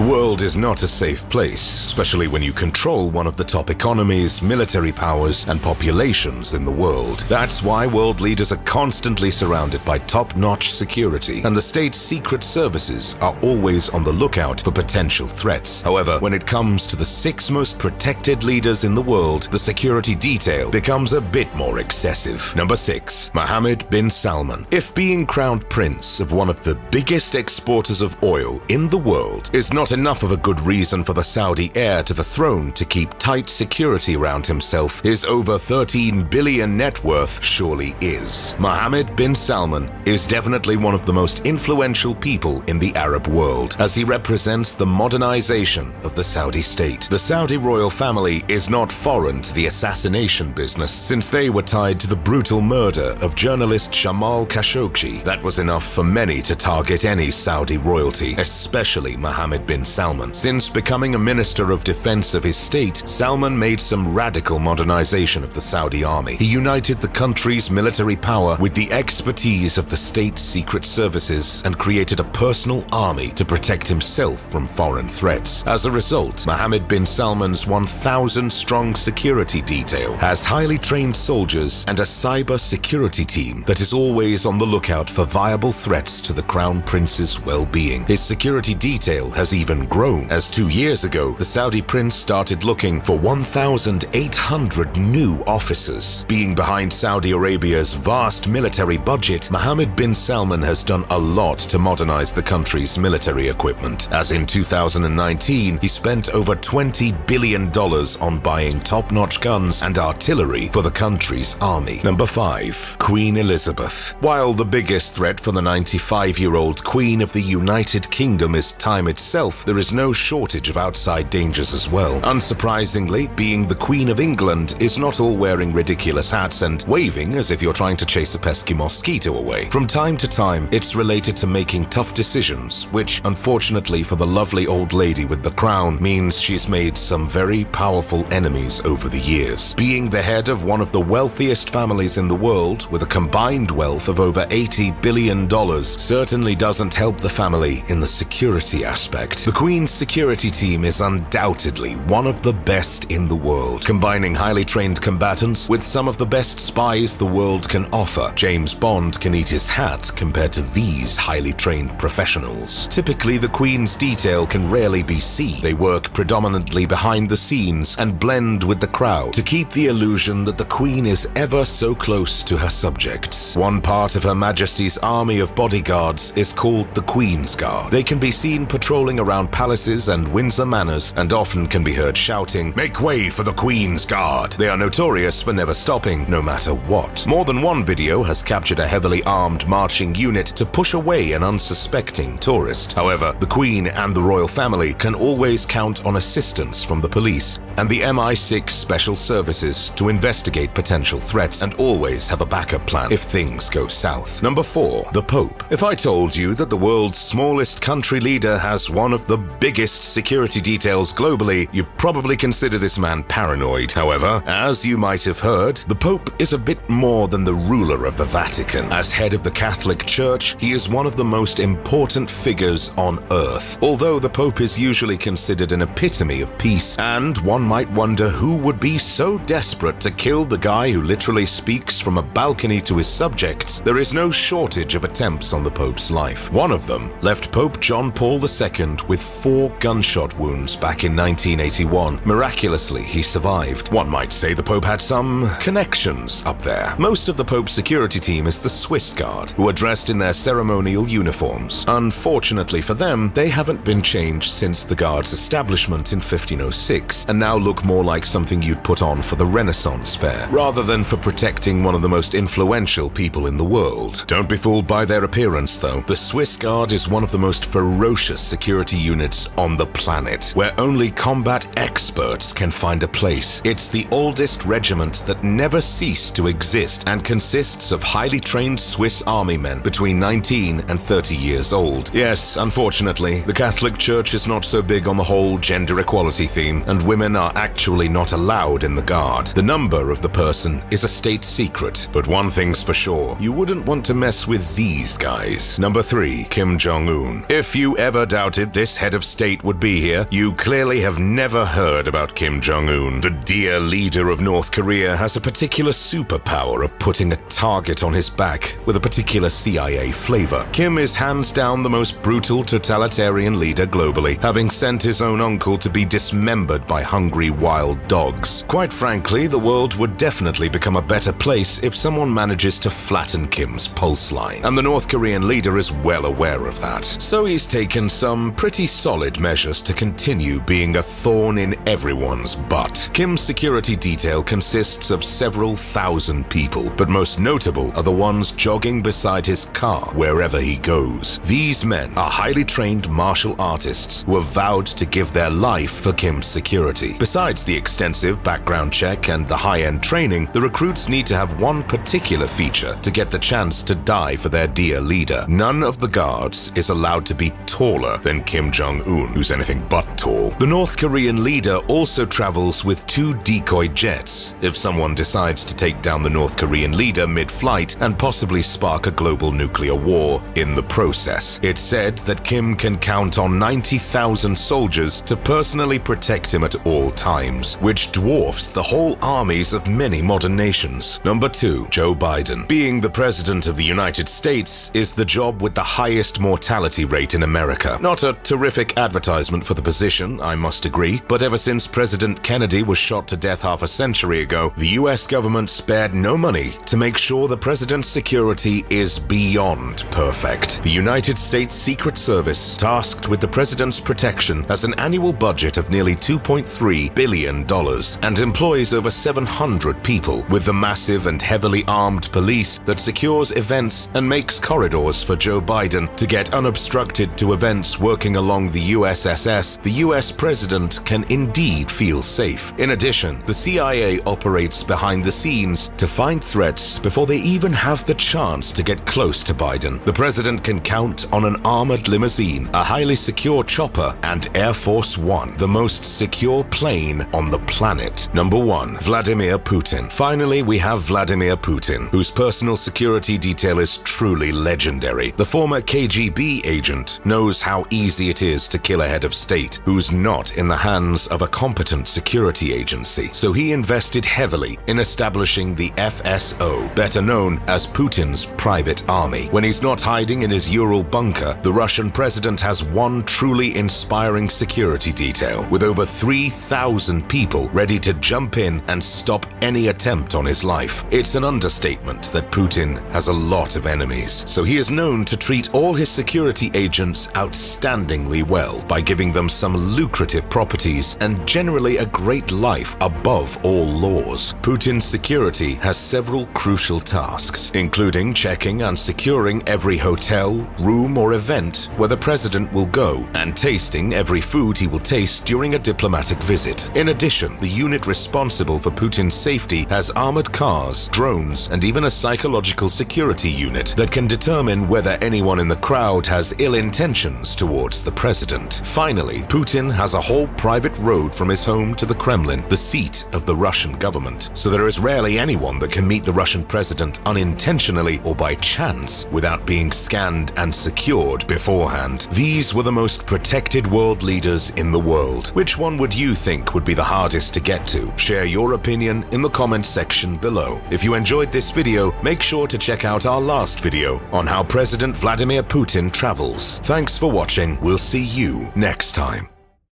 world is not a safe place, especially when you control one of the top economies, military powers, and populations in the world. That's why world leaders are constantly surrounded by top-notch security, and the state's secret services are always on the lookout for potential threats. However, when it comes to the 6 most protected leaders in the world, the security detail becomes a bit more excessive. Number 6. Mohammed bin Salman. If being crowned prince of one of the biggest exporters of oil in the world is not enough of a good reason for the Saudi heir to the throne to keep tight security around himself, his over 13 billion net worth surely is. Mohammed bin Salman is definitely one of the most influential people in the Arab world, as he represents the modernization of the Saudi state. The Saudi royal family is not foreign to the assassination business, since they were tied to the brutal murder of journalist Jamal Khashoggi. That was enough for many to target any Saudi royalty, especially Mohammed bin Salman. Since becoming a minister of defense of his state, Salman made some radical modernization of the Saudi army. He united the country's military power with the expertise of the state's secret services and created a personal army to protect himself from foreign threats. As a result, Mohammed bin Salman's 1,000-strong security detail has highly trained soldiers and a cyber security team that is always on the lookout for viable threats to the crown prince's well-being. His security detail has even grown, as 2 years ago, the Saudi prince started looking for 1,800 new officers. Being behind Saudi Arabia's vast military budget, Mohammed bin Salman has done a lot to modernize the country's military equipment, as in 2019, he spent over $20 billion on buying top-notch guns and artillery for the country's army. Number 5. Queen Elizabeth. While the biggest threat for the 95-year-old Queen of the United Kingdom is time itself, there is no shortage of outside dangers as well. Unsurprisingly, being the Queen of England is not all wearing ridiculous hats and waving as if you're trying to chase a pesky mosquito away. From time to time, it's related to making tough decisions, which, unfortunately for the lovely old lady with the crown, means she's made some very powerful enemies over the years. Being the head of one of the wealthiest families in the world, with a combined wealth of over $80 billion, certainly doesn't help the family in the security aspect. The Queen's security team is undoubtedly one of the best in the world, combining highly trained combatants with some of the best spies the world can offer. James Bond can eat his hat compared to these highly trained professionals. Typically, the Queen's detail can rarely be seen. They work predominantly behind the scenes and blend with the crowd to keep the illusion that the Queen is ever so close to her subjects. One part of Her Majesty's army of bodyguards is called the Queen's Guard. They can be seen patrolling around palaces and Windsor Manors, and often can be heard shouting, "Make way for the Queen's Guard!" They are notorious for never stopping, no matter what. More than one video has captured a heavily armed marching unit to push away an unsuspecting tourist. However, the Queen and the royal family can always count on assistance from the police and the MI6 special services to investigate potential threats, and always have a backup plan if things go south. Number 4. The Pope. If I told you that the world's smallest country leader has one of the biggest security details globally, you'd probably consider this man paranoid. However, as you might have heard, the Pope is a bit more than the ruler of the Vatican. As head of the Catholic Church, he is one of the most important figures on earth. Although the Pope is usually considered an epitome of peace, and one might wonder who would be so desperate to kill the guy who literally speaks from a balcony to his subjects, there is no shortage of attempts on the Pope's life. One of them left Pope John Paul II with 4 gunshot wounds back in 1981. Miraculously, he survived. One might say the Pope had some connections up there. Most of the Pope's security team is the Swiss Guard, who are dressed in their ceremonial uniforms. Unfortunately for them, they haven't been changed since the Guard's establishment in 1506, and now look more like something you'd put on for the Renaissance fair, rather than for protecting one of the most influential people in the world. Don't be fooled by their appearance, though. The Swiss Guard is one of the most ferocious security units on the planet, where only combat experts can find a place. It's the oldest regiment that never ceased to exist, and consists of highly trained Swiss army men between 19 and 30 years old. Yes, unfortunately, the Catholic Church is not so big on the whole gender equality theme, and women are actually not allowed in the Guard. The number of the person is a state secret, but one thing's for sure, you wouldn't want to mess with these guys. Number 3. Kim Jong-un. If you ever doubted this this head of state would be here, you clearly have never heard about Kim Jong-un. The dear leader of North Korea has a particular superpower of putting a target on his back with a particular CIA flavor. Kim is hands down the most brutal totalitarian leader globally, having sent his own uncle to be dismembered by hungry wild dogs. Quite frankly, the world would definitely become a better place if someone manages to flatten Kim's pulse line, and the North Korean leader is well aware of that. So he's taken some pretty solid measures to continue being a thorn in everyone's butt. Kim's security detail consists of several thousand people, but most notable are the ones jogging beside his car wherever he goes. These men are highly trained martial artists who have vowed to give their life for Kim's security. Besides the extensive background check and the high-end training, the recruits need to have one particular feature to get the chance to die for their dear leader. None of the guards is allowed to be taller than Kim Jong-un, who's anything but tall. The North Korean leader also travels with 2 decoy jets if someone decides to take down the North Korean leader mid-flight and possibly spark a global nuclear war in the process. It's said that Kim can count on 90,000 soldiers to personally protect him at all times, which dwarfs the whole armies of many modern nations. Number 2, Joe Biden. Being the President of the United States is the job with the highest mortality rate in America. Not a terrific advertisement for the position, I must agree, but ever since President Kennedy was shot to death half a century ago, the US government spared no money to make sure the president's security is beyond perfect. The United States Secret Service, tasked with the president's protection, has an annual budget of nearly $2.3 billion and employs over 700 people, with the massive and heavily armed police that secures events and makes corridors for Joe Biden to get unobstructed to events working along the USSS. The US president can indeed feel safe. In addition, the CIA operates behind the scenes to find threats before they even have the chance to get close to Biden. The president can count on an armored limousine, a highly secure chopper, and Air Force One, the most secure plane on the planet. Number 1, Vladimir Putin. Finally, we have Vladimir Putin, whose personal security detail is truly legendary. The former KGB agent knows how easy it is to kill a head of state who's not in the hands of a competent security agency, so he invested heavily in establishing the FSO, better known as Putin's private army. When he's not hiding in his Ural bunker, the Russian president has one truly inspiring security detail, with over 3,000 people ready to jump in and stop any attempt on his life. It's an understatement that Putin has a lot of enemies, so he is known to treat all his security agents outstandingly well by giving them some lucrative properties and generally a great life above all laws. Putin's security has several crucial tasks, including checking and securing every hotel, room, or event where the president will go, and tasting every food he will taste during a diplomatic visit. In addition, the unit responsible for Putin's safety has armored cars, drones, and even a psychological security unit that can determine whether anyone in the crowd has ill intentions towards the president. Finally, Putin has a whole private road from his home to the Kremlin, the seat of the Russian government, so there is rarely anyone that can meet the Russian president unintentionally or by chance without being scanned and secured beforehand. These were the most protected world leaders in the world. Which one would you think would be the hardest to get to? Share your opinion in the comment section below. If you enjoyed this video, make sure to check out our last video on how President Vladimir Putin travels. Thanks for watching. We'll see you next time.